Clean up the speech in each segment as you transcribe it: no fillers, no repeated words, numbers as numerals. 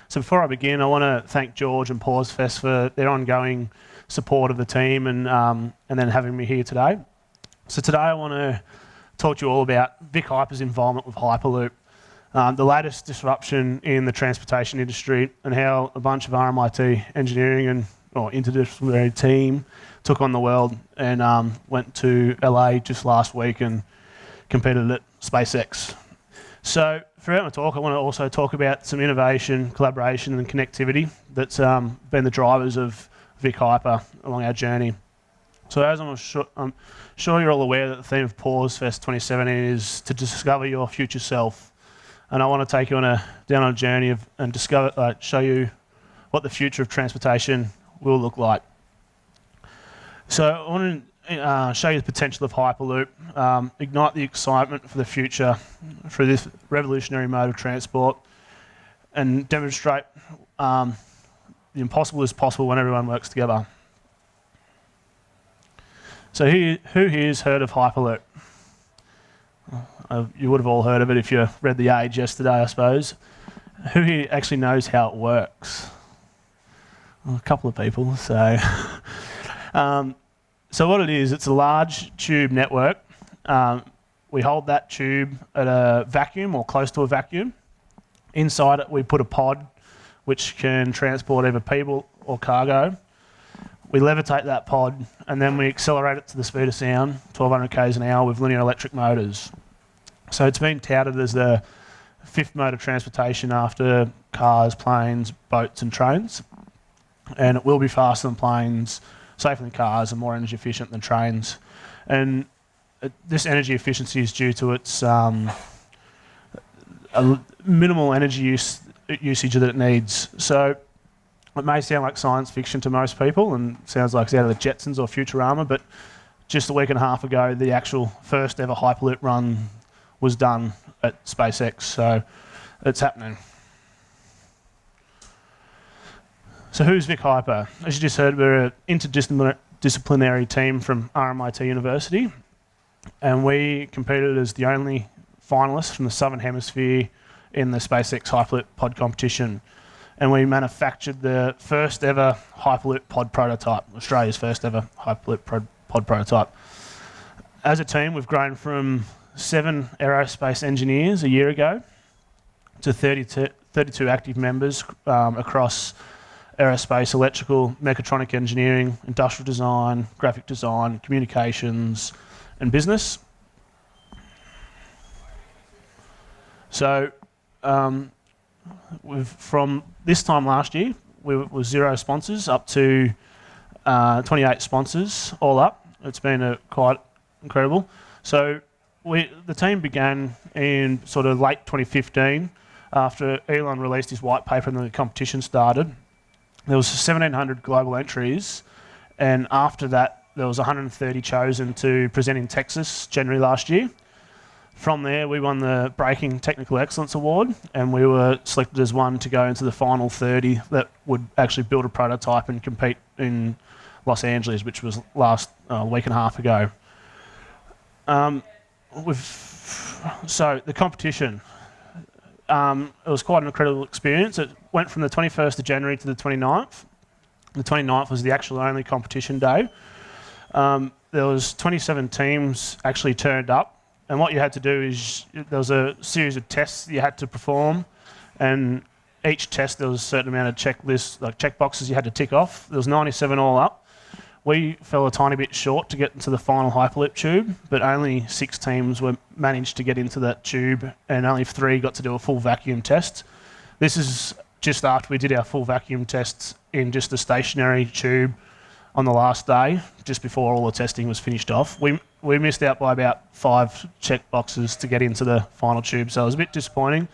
So before I begin, I want to thank George and PauseFest for their ongoing support of the team and then having me here today. So today I want to talk to you all about VicHyper's involvement with Hyperloop, the latest disruption in the transportation industry, and how a bunch of RMIT engineering or interdisciplinary team took on the world and went to LA just last week and competed at SpaceX. So throughout my talk, I want to also talk about some innovation, collaboration and connectivity that's been the drivers of VicHyper along our journey. So as I'm sure you're all aware that the theme of PauseFest 2017 is to discover your future self. And I want to take you down on a journey and show you what the future of transportation will look like. So I want to show you the potential of Hyperloop, ignite the excitement for the future through this revolutionary mode of transport, and demonstrate the impossible is possible when everyone works together. So who here's heard of Hyperloop? You would have all heard of it if you read The Age yesterday, I suppose. Who here actually knows how it works? Well, a couple of people. So, so what it is, it's a large tube network. We hold that tube at a vacuum or close to a vacuum. Inside it, we put a pod which can transport either people or cargo. We levitate that pod and then we accelerate it to the speed of sound, 1200 k's an hour with linear electric motors. So it's been touted as the fifth mode of transportation after cars, planes, boats and trains. And it will be faster than planes, safer than cars and more energy efficient than trains. And this energy efficiency is due to its minimal energy usage that it needs. So it may sound like science fiction to most people and sounds like it's out of the Jetsons or Futurama, but just a week and a half ago, the actual first ever Hyperloop run was done at SpaceX, so it's happening. So who's VicHyper? As you just heard, we're an interdisciplinary team from RMIT University, and we competed as the only finalists from the Southern Hemisphere in the SpaceX Hyperloop pod competition. And we manufactured the first ever Hyperloop pod prototype, Australia's first ever Hyperloop pod prototype. As a team, we've grown from 7 aerospace engineers a year ago to 32 active members across aerospace, electrical, mechatronic engineering, industrial design, graphic design, communications, and business. So, from this time last year, we were 0 sponsors up to 28 sponsors all up. It's been quite incredible. So the team began in sort of late 2015 after Elon released his white paper and the competition started. There was 1,700 global entries, and after that there was 130 chosen to present in Texas January last year. From there, we won the Braking Technical Excellence Award, and we were selected as one to go into the final 30 that would actually build a prototype and compete in Los Angeles, which was last week and a half ago. So the competition, it was quite an incredible experience. It went from the 21st of January to the 29th. The 29th was the actual only competition day. There was 27 teams actually turned up. And what you had to do is, there was a series of tests you had to perform, and each test there was a certain amount of checklists, like check boxes you had to tick off. There was 97 all up. We fell a tiny bit short to get into the final Hyperloop tube, but only 6 teams managed to get into that tube, and only 3 got to do a full vacuum test. This is just after we did our full vacuum tests in just a stationary tube on the last day, just before all the testing was finished off. We missed out by about 5 check boxes to get into the final tube, so it was a bit disappointing,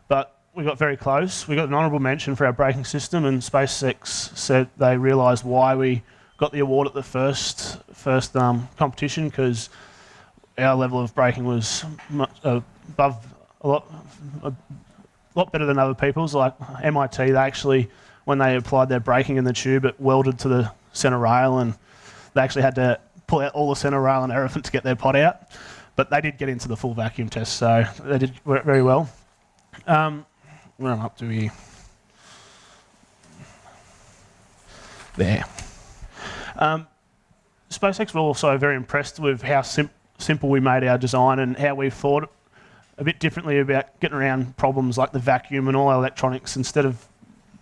but we got very close. We got an honourable mention for our braking system, and SpaceX said they realised why we got the award at the first competition, because our level of braking was above a lot better than other people's. Like MIT, they actually, when they applied their braking in the tube, it welded to the centre rail, and they actually had to pull out all the centre rail and everything to get their pod out. But they did get into the full vacuum test, so they did very well. Where I'm up to here. there. SpaceX were also very impressed with how simple we made our design and how we thought a bit differently about getting around problems like the vacuum and all our electronics. Instead of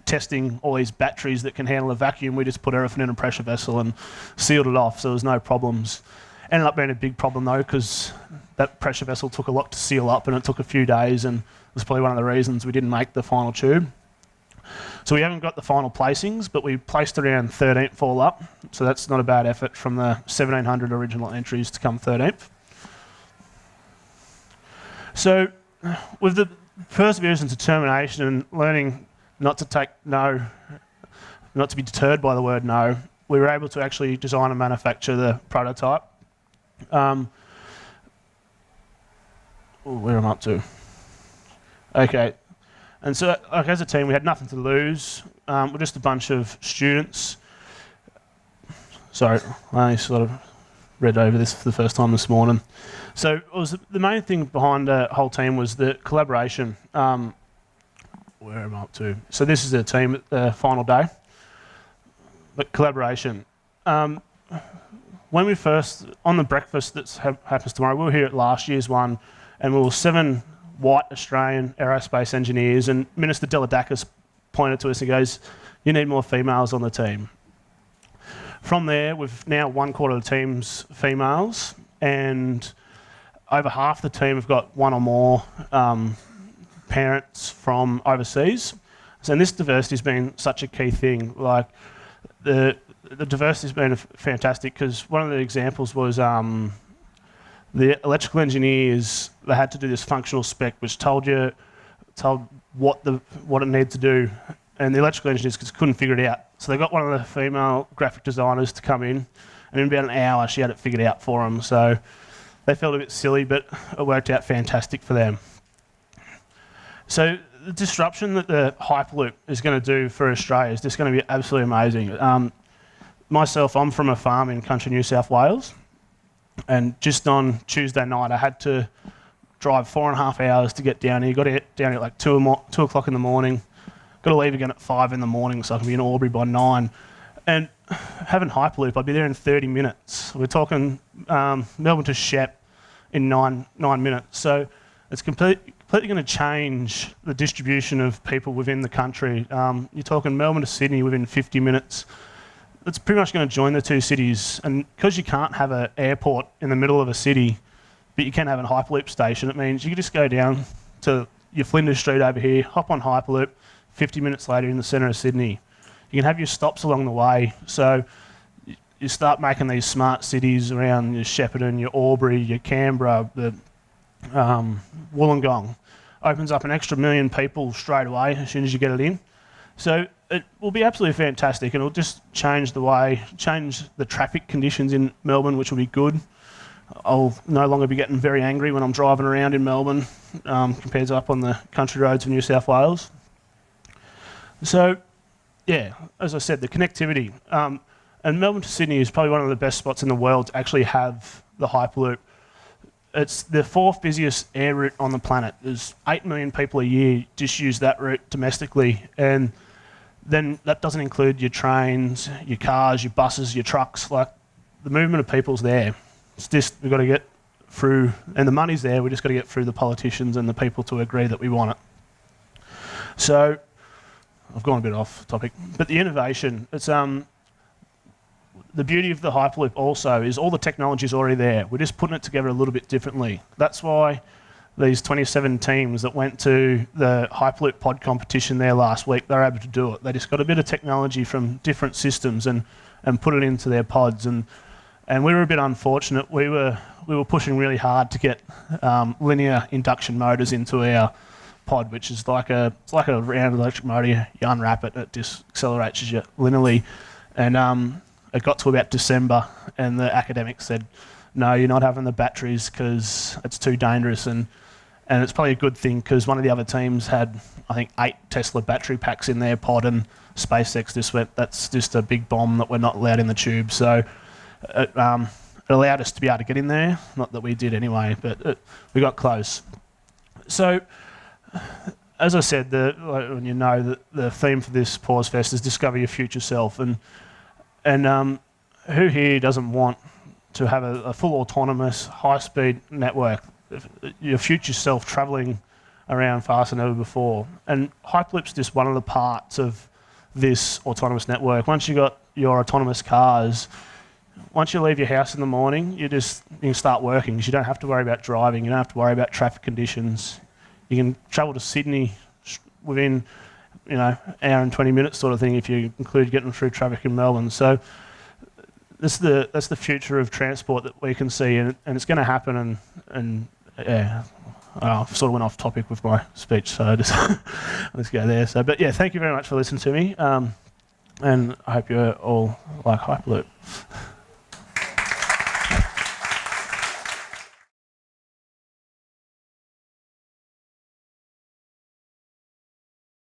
testing all these batteries that can handle a vacuum, we just put everything in a pressure vessel and sealed it off, so there was no problems. Ended up being a big problem though, because that pressure vessel took a lot to seal up and it took a few days, and was probably one of the reasons we didn't make the final tube. So we haven't got the final placings, but we placed around 13th all up, so that's not a bad effort from the 1,700 original entries to come 13th. So with the perseverance and determination and learning not to take no, not to be deterred by the word no, we were able to actually design and manufacture the prototype. Where am I up to? Okay. And so, like, as a team, we had nothing to lose. We're just a bunch of students. Sorry, I only sort of read over this for the first time this morning. So it was the main thing behind the whole team was the collaboration. Where am I up to? So this is the team at the final day. But collaboration. When we first, on the breakfast that happens tomorrow, we were here at last year's one, and we were 7 white Australian aerospace engineers, and Minister Deladakis pointed to us and goes, "You need more females on the team." From there, we've now 1/4 of the team's females, and over half the team have got one or more parents from overseas. So this diversity has been such a key thing. Like the diversity has been fantastic, because one of the examples was the electrical engineers, they had to do this functional spec which told what it needed to do, and the electrical engineers couldn't figure it out. So they got one of the female graphic designers to come in, and in about an hour she had it figured out for them. So they felt a bit silly, but it worked out fantastic for them. So the disruption that the Hyperloop is going to do for Australia is just going to be absolutely amazing. Myself, I'm from a farm in country New South Wales, and just on Tuesday night I had to drive 4.5 hours to get down here. Got to get down here at like 2 o'clock in the morning. Got to leave again at 5 in the morning so I can be in Albury by 9. And having Hyperloop, I'd be there in 30 minutes. We're talking Melbourne to Shep in 9 minutes. So it's completely going to change the distribution of people within the country. You're talking Melbourne to Sydney within 50 minutes. It's pretty much going to join the two cities. And because you can't have an airport in the middle of a city, but you can have a Hyperloop station, it means you can just go down to your Flinders Street over here, hop on Hyperloop, 50 minutes later in the centre of Sydney. You can have your stops along the way. So you start making these smart cities around your Shepparton, your Albury, your Canberra, the Wollongong. Opens up an extra 1 million people straight away as soon as you get it in. So it will be absolutely fantastic, and it'll just change the traffic conditions in Melbourne, which will be good. I'll no longer be getting very angry when I'm driving around in Melbourne compared to up on the country roads of New South Wales. So, yeah, as I said, the connectivity. And Melbourne to Sydney is probably one of the best spots in the world to actually have the Hyperloop. It's the 4th busiest air route on the planet. There's 8 million people a year just use that route domestically, and then that doesn't include your trains, your cars, your buses, your trucks. Like, the movement of people's there. It's just, we've got to get through, and the money's there, we just got to get through the politicians and the people to agree that we want it. So, I've gone a bit off topic, but the innovation, it's the beauty of the Hyperloop also is all the technology is already there. We're just putting it together a little bit differently. That's why these 27 teams that went to the Hyperloop pod competition there last week, they're able to do it. They just got a bit of technology from different systems and put it into their pods. And we were a bit unfortunate. We were pushing really hard to get linear induction motors into our pod, which is like a round electric motor. You unwrap it, it just accelerates you linearly. And it got to about December, and the academics said, no, you're not having the batteries because it's too dangerous. And it's probably a good thing, because one of the other teams had, I think, 8 Tesla battery packs in their pod, and SpaceX just went, that's just a big bomb that we're not allowed in the tube. So it allowed us to be able to get in there. Not that we did anyway, but we got close. So, as I said, the theme for this Pause Fest is Discover Your Future Self. And And who here doesn't want to have a full autonomous, high-speed network, your future self travelling around faster than ever before? And Hyperloop's just one of the parts of this autonomous network. Once you've got your autonomous cars, once you leave your house in the morning, you can start working because you don't have to worry about driving, you don't have to worry about traffic conditions. You can travel to Sydney within, hour and 20 minutes sort of thing if you include getting through traffic in Melbourne. So that's the future of transport that we can see, and it's going to happen. And yeah, I sort of went off topic with my speech, so let's go there. So, but yeah, thank you very much for listening to me, and I hope you all like Hyperloop.